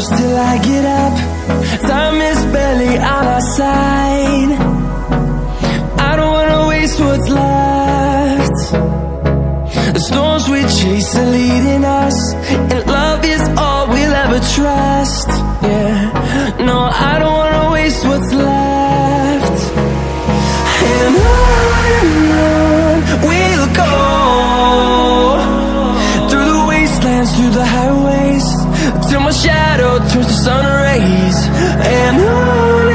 close till I get up. Time is barely on our side. I don't wanna waste what's left. The storms we chase are leading us, and love is all we'll ever trust. Yeah, no, I don't wanna waste what's left. And on we'll go, through the wastelands, through the highways, till my shadow turns to sun rays. And on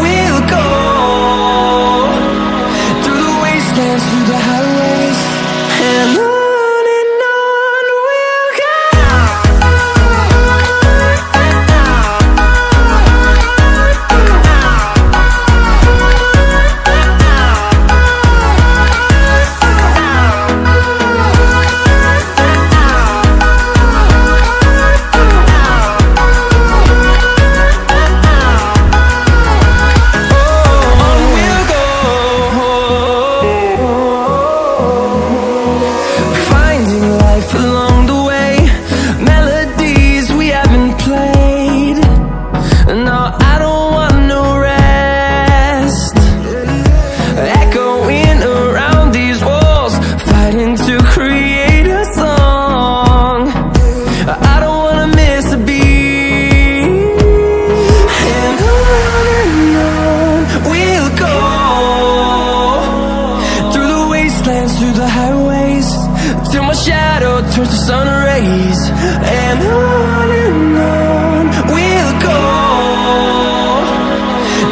we'll go, through the wastelands, through the highways, and on we'll go. Along the way, melodies we haven't played. No, I don't want no rest. Echoing around these walls, fighting to create a song. I don't wanna miss a beat. And on we'll go, through the wastelands, through the highways, till my shadow turns to sun rays. And on we'll go,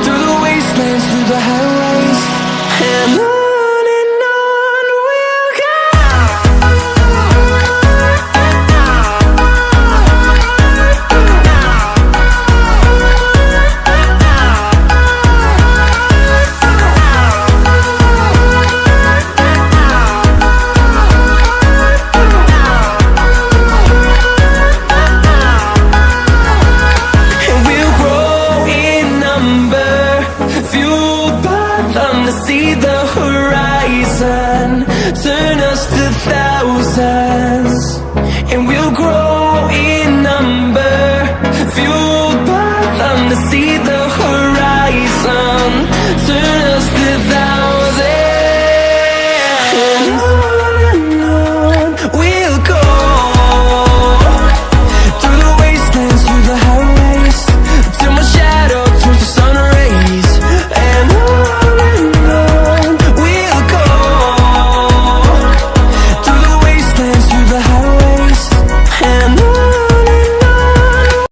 through the wastelands, through the highways, and on we'll go. Fueled by them to see the horizon.